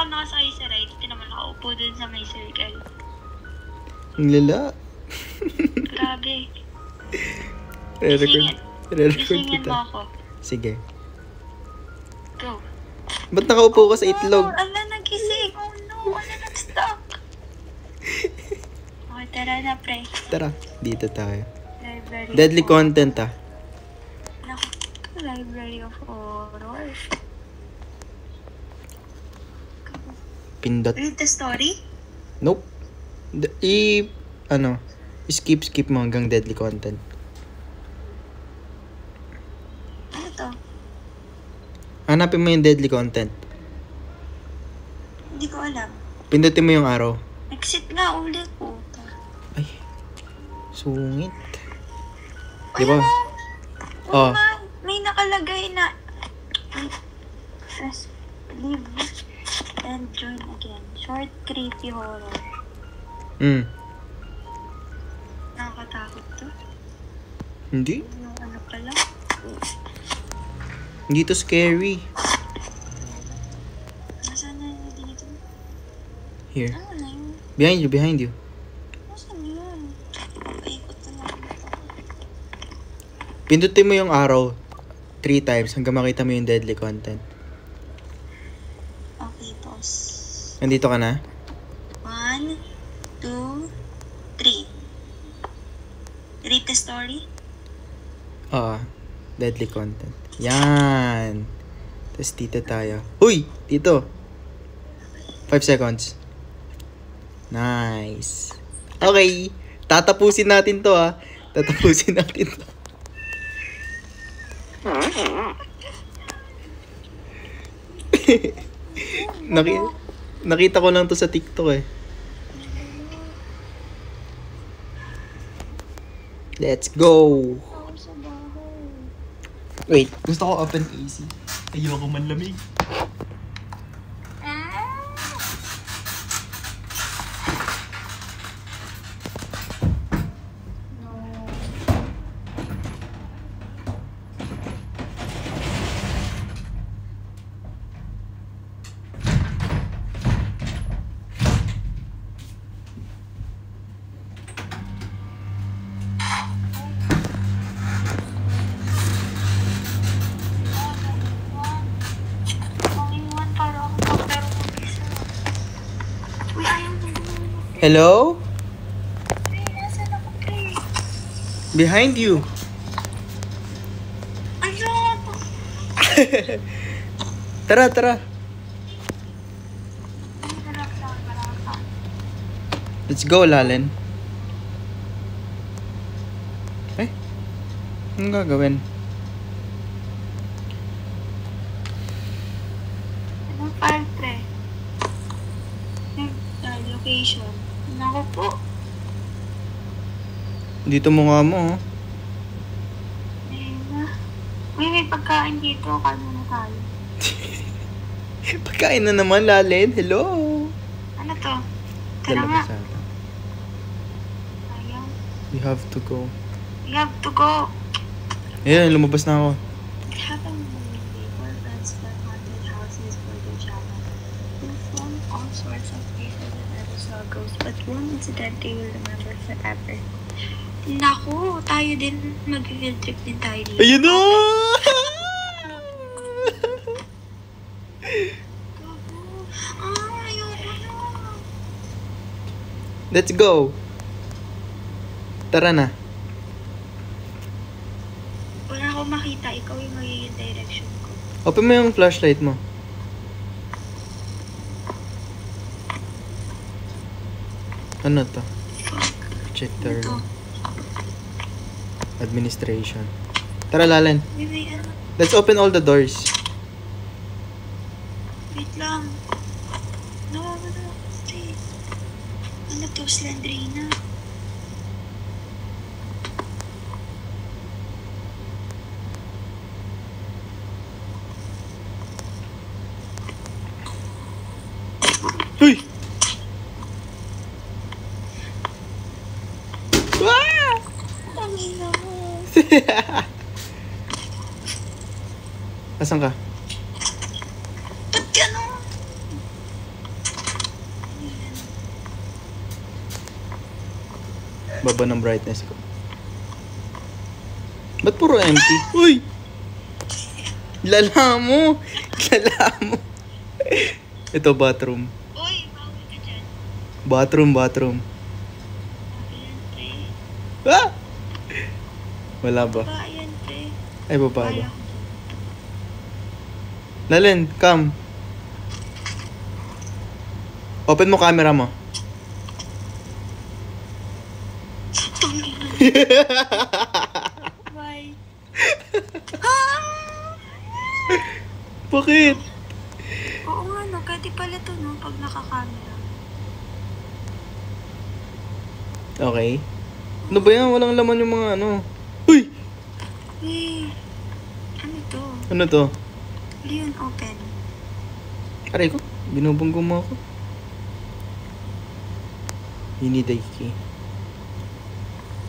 ako nakasakay sa ride. Hindi naman nakaupo dun sa may circle. Ang lala. Grabe. Re-record Gisingin kita. mo ako. Sige. Go. Ba't nakaupo ka sa itlog? Oh, ala, nagising. Oh no, ala, nag-stop. Okay, tara na, pre. Tara, dito tayo. Library Deadly of content ah. Naku, Library of Horror. Pindot. Read the story? Nope. Skip mo hanggang deadly content. Ano to? Hanapin mo yung deadly content. Hindi ko alam. Pindutin mo yung arrow. Exit nga ulit po. Ay. Sungit. Di Diba? Oh. May nakalagay na press leave and join again. Short creepy horror. Nakakatakot to. Hindi. Yung ano pala. Hindi to scary. Nasaan na yun dito? Here. Ano na yun? Behind you. Nasaan yun? Paikot na lang ito. Pindutin mo yung arrow 3 times hanggang makita mo yung deadly content. Okay, pause. Nandito ka na? 1, 2, 3. Read the story? Oo. Deadly content. Yan. Tapos dito tayo. Uy! Dito. 5 seconds. Nice. Okay. Tatapusin natin to ah. Tatapusin natin to. Nakita ko lang to sa TikTok eh. Let's go! Ako sa bahay. Wait, gusto ko open AC. Ayoko manlamig. Hello? Behind you. Tara, tara. Let's go, Lalen. Eh? Anong gagawin? Anong file, pre? Location. Naku po. Dito mo nga mo. Ayun na. Uy, may pagkain dito. Kano na tayo? Pagkain na naman, Lalen. Hello. Ano to? Tara nga. Ayaw. We have to go. We have to go. Ayan, lumabas na ako. It happened when we were friends for haunted houses for the Java. We found all sorts of places that never saw ghosts, but one incident they will remember forever. Naku, tayo din. Mag-field trip din tayo dito. Ayun na! Ayoko na. Let's go. Tara na. Wala akong makita. Ikaw yung magiging direction ko. Open mo yung flashlight mo. Ano to? Check the room. Administration. Tara, Lalen. May ano? Let's open all the doors. Wait lang. No. Stay. Ano to? Slendrina. Uy! Ah! Ang ina mo. Asan ka? Ba't gano'n? Baba ng brightness ko. Ba't puro empty? Uy! Lala mo! Lala mo! Ito, bathroom. Uy, bawal ka dyan. Bathroom. Ayan, pre. Ah! Wala ba? Ba, ayan, pre. Ay, baba ba? Kaya ko. Lalen, come. Open mo camera mo. Bye. Bakit? Oo nga, no. Pwede pala to, no? Pag nakakamera. Okay. Ano ba yan? Walang laman yung mga ano. Uy! Eh, ano to? Ano to? Leon, open. Aray ko. Binubunggo mo ako. You need a key.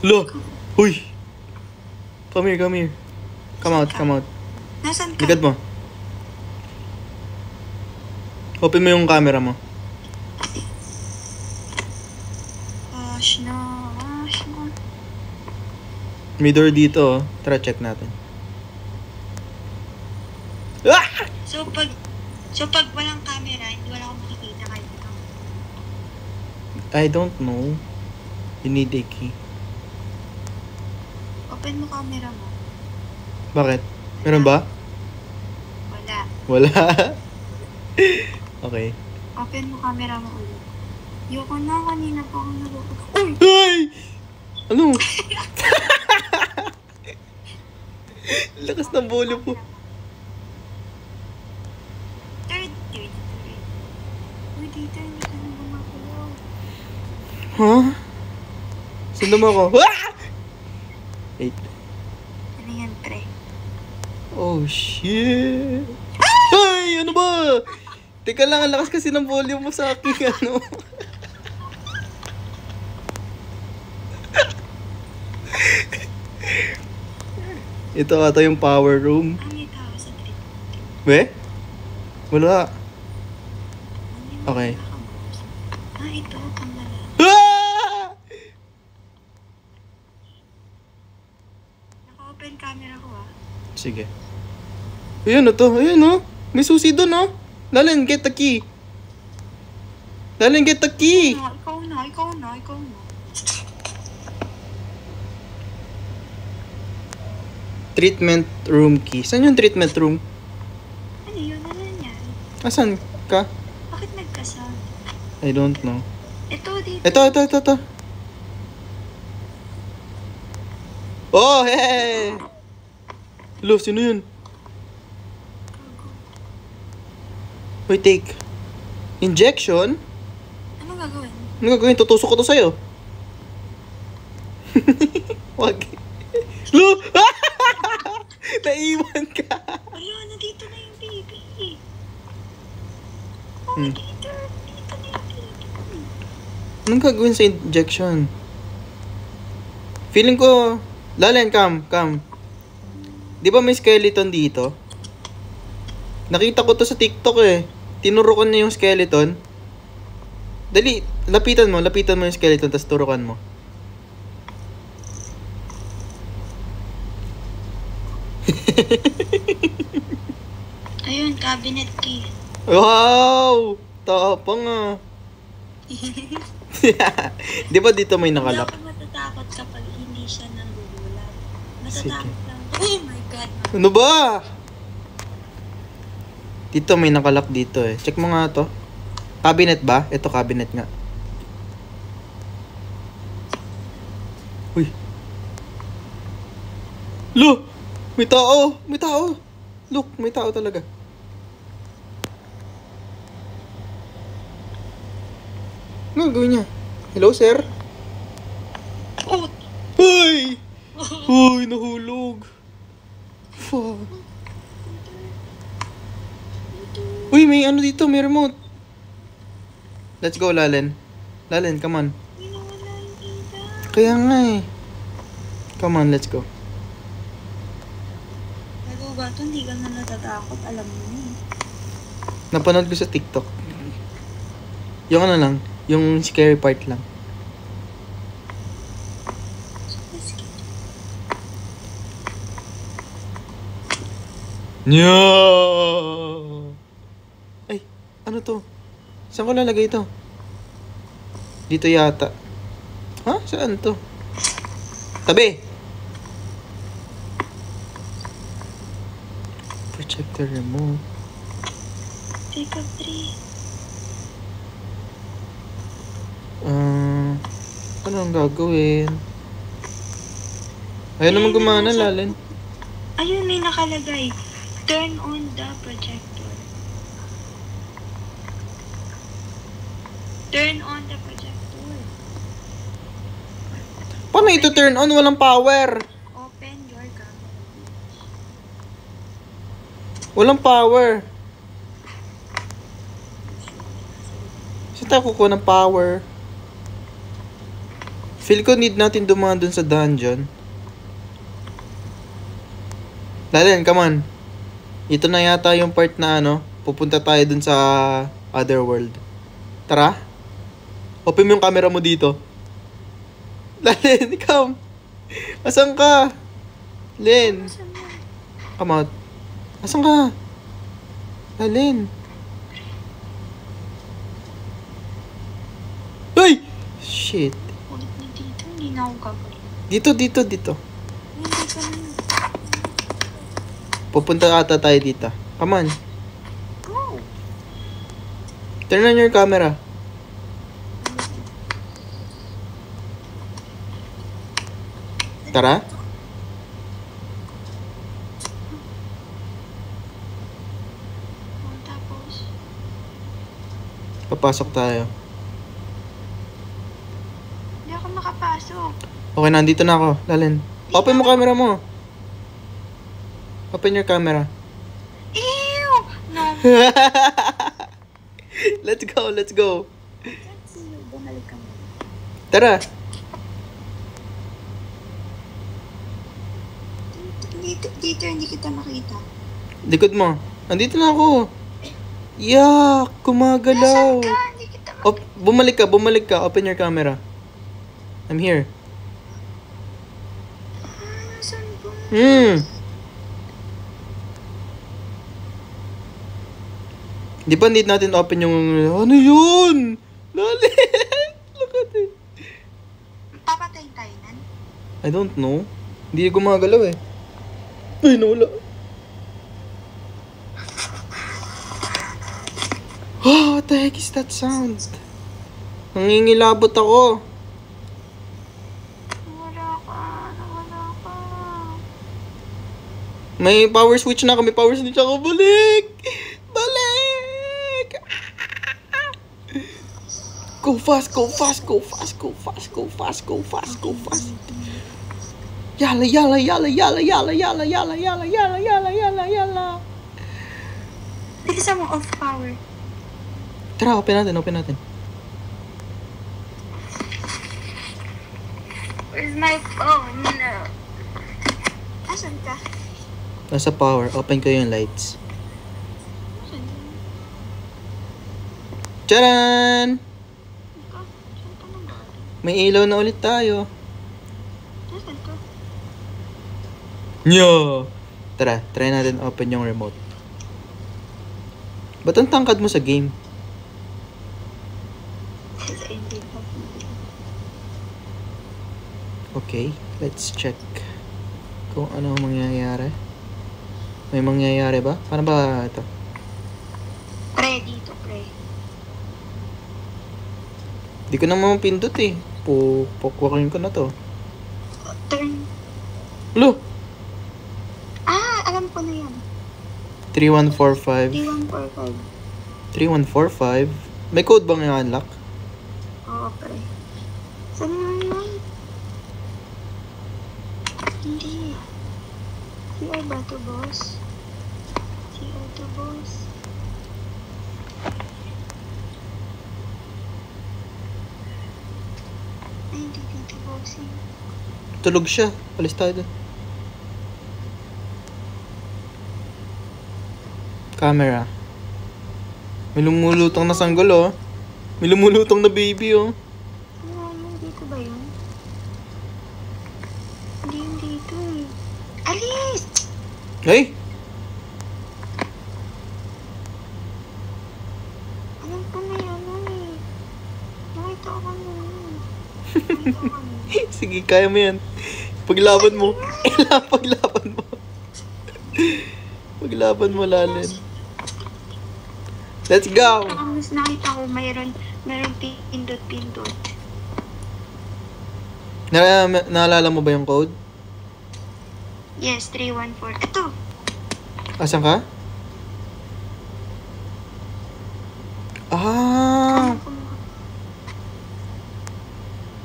Lo! Uy! Come here. Come out. Nasaan ka? Likad mo. Open mo yung camera mo. Gosh, no. May door dito, oh. Tara, check natin. Ah! So, pag walang camera, hindi wala akong makikita kahit ito. I don't know. You need a key. Open mo camera mo. Bakit? Meron ba? Wala. Okay. Open mo camera mo ulit. Yoko na, kanina pa akong nalulog. Uy! Ay! Ano? Lakas ng bolo po. Third. Uy, dito, hindi ka na gumagalaw. Huh? Saan mo ako? Ah! Wait. Ano yan, pre? Oh, shit. Ay! Ano ba? Teka lang, ang lakas kasi ng volume mo sa akin, ano? Ito ata yung power room. May tao sa trip. We? Wala. Ano Okay. Ito, pangala. Ah! Naka-open camera ko, ah. Sige. Ayun, ito. Ayun, oh. May susi doon, oh. Lalen, get the key. Lalen, get the key. Ikaw na. Treatment room key. Saan yung treatment room? Ano yun? Ano nangyari? Asan ka? Bakit nagkasal? I don't know. Ito, dito. Ito. Oh, hey! Lo, sino yun? Wait, take. Injection? Anong gagawin? Ano gagawin? Tutusok ko to sa'yo. Wag. Lo! Naiwan ka. Ayun, nandito na yung baby. Hmm. Dito na yung baby. Anong gagawin sa injection? Feeling ko... Lalen, come. Di ba may skeleton dito? Nakita ko to sa TikTok eh. Tinuro ko na yung skeleton. Dali, lapitan mo yung skeleton, tapos turukan mo. Ayun, cabinet key. Wow! Tapang ah. Di ba dito may nakalak? Hindi ako matatakot kapag hindi siya nanggugulat. Sige. Matatakot lang. Oh my God. Ano ba? Dito may nakalak dito eh. Check mo nga to. Cabinet ba? Ito cabinet nga. Uy. Lo! May tao! Look, may tao talaga. Ano gagawin niya? Hello, sir? Oh! Uy! Uy, nahulog. Fuck. Uy, may ano dito, may remote. Let's go, Lalen. Lalen, come on. Nawala yung ida. Kaya nga eh. Come on, let's go. Bago ba ito, hindi ka na natatakot. Alam mo na eh. Napanood ko sa TikTok. Yung ano lang, yung scary part lang. Nya! Ay, ano to? Saan ko lalagay ito? Dito yata. Ha? Saan to? Tabi! Projector remote. Take up 3. Ano ang gagawin? Ayun naman gumana, Lalin. Ayun, may nakalagay. Turn on the projector. Turn on the projector. Paano ito turn on? Walang power. Open your camera. Walang power. Saan tayo kukuha ng power? Feel ko need natin dumaan dun sa dungeon. Lalin, come on. Ito na yata yung part na pupunta tayo dun sa other world. Tara. Open mo yung camera mo dito. Lalin, come. Asan ka? Len. Saan yan? Come out. Asan ka? Lalin. Ay! Shit. Ulit na dito. Hindi na ako gagawin. Dito. Hindi ka na. Pupunta ata tayo dito. Come on. Go. Turn on your camera. Tara. Tapos, Papasok tayo. hindi ako makapasok. Okay, nandito na ako. Lalin. Open mo camera mo. Open your camera. Ew! No. Let's go, let's go. Let's see. Bumalik ka muna. Tara. Dito, hindi kita makita. Likod mo. Nandito na ako. Yak! Kumagalaw. Nasaan ka? Hindi kita makita. Bumalik ka. Open your camera. I'm here. Nasaan ba? Di ba need natin open yung... Ano yun? Lali! Look at it. Papatayin tayo nan? I don't know. Hindi gumagalaw eh. Ay, nawala. Oh, what the heck is that sound? Nangingilabot ako. Nawala ka. May power switch na ako. Balik! Go fast. Yala. Bilisan mo off power. Tara, open natin. Where's my phone? No. Asan ka? Nasa power. Open ko yung lights. Asan ka? Tcharan! Saan ka nang galing? May ilaw na ulit tayo. Asan ka? Nyo! Tara, try natin open yung remote. Ba't ang tangkad mo sa game? Kasi hindi pa. Okay, let's check kung ano ang mangyayari. May mangyayari ba? Paano ba ito? Pre, dito, pre. Di ko naman pindot eh. Pukwakin ko na to. Turn. Lo! Alam ko na yan. 3145. 3145. 3145. May code bang i-unlock? Oo, pre. Saan nga yun? Hindi. CR ba ito, boss? CR to, boss. Ay, hindi dito, bossing. Tulog siya. Alis tayo dun. Camera. May lumulutang na sanggol oh. May lumulutang na baby oh. Ano, dito ba yun? Hindi yun dito eh. Alis! Hey! Sige, kaya mo yan. Paglaban mo. Paglaban mo. Paglaban mo, Lalen. Let's go! Mas nakita ko mayroon pindot-pindot. Naalala mo ba yung code? Yes, 314. Ito! Asan ka? Ah!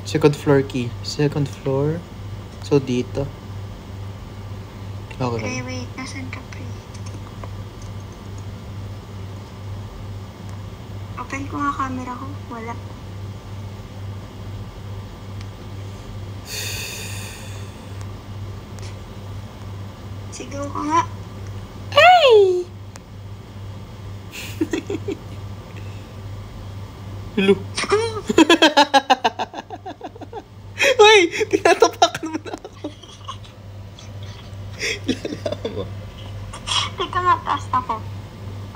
Second floor key. Second floor. So, dito. Okay. Wait. Nasaan ka, pre? Open ko nga camera ko. Wala. Sigaw ko nga. Hey! Hello. Uy! Tinatapakan mo na ako. Lala mo. Teka nga, taas ako.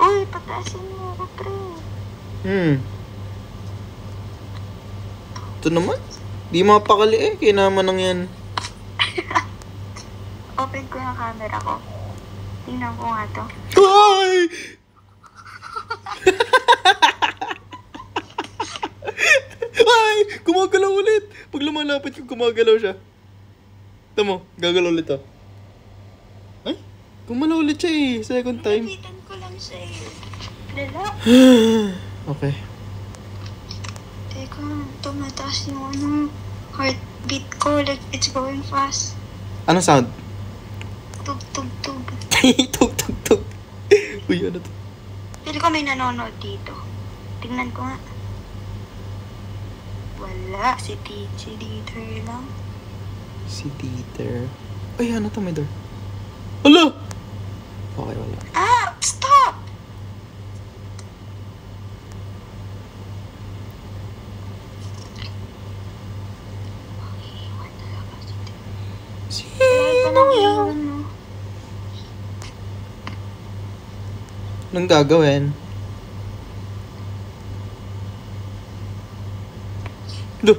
Uy, pataasin mo ako, pre. Ito naman. Di mapakali eh. Kinaman ng yan. Open ko yung camera ko. Tingnan ko nga to. Ay! Ay! Gumagalaw ulit. Pag lumalapit ko, gumagalaw siya. Tama, gagalaw ulit ah. Ay? Gumalaw ulit siya eh. Second time. Napitan ko lang siya eh. Lala. Okay. Teka, tumataas yung heartbeat ko. Like, it's going fast. Anong sound? Tug. Tug. Uy, ano to? Pili ko may nanonood dito. Tingnan ko nga. Wala. Si Dieter lang. Si Dieter. Ay, ano to? May door. Hala! Okay, wala. Ah! Stop! Si Wala pa nang iwan, no? Anong gagawin? Duh!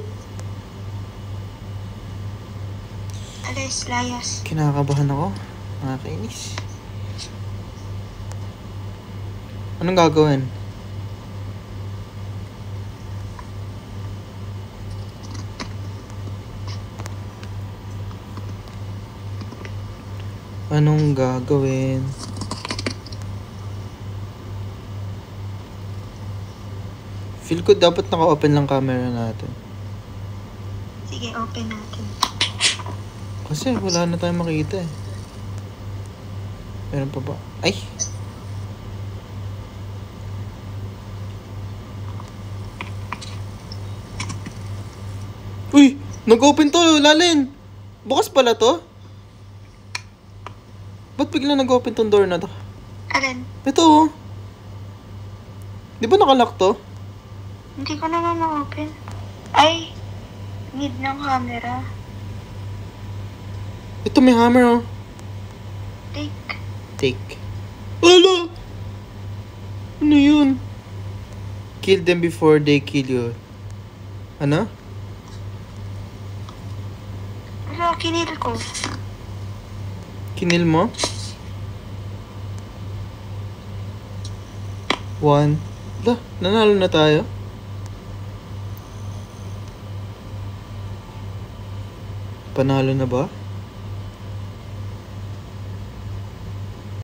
Alis, layas. Kinakabahan ako. Nakakainis. Anong gagawin? Anong gagawin? Feel ko dapat naka-open lang camera natin. Sige, open natin. Kasi wala na tayong makita eh. Meron pa ba? Ay! Uy! Nag-open to, Lalen! Bukas pala to? Ba't bigla nag-open tong door na to? Alin? Ito oh. Di ba nakalock to? Hindi ko naman ma-open. Ay! Need ng camera. Ito may hammer oh. Take. Ala! Ano yun? Kill them before they kill you. Ano? Wala, kinil ko. Kinil mo? 1. Nanalo na tayo. Panalo na ba?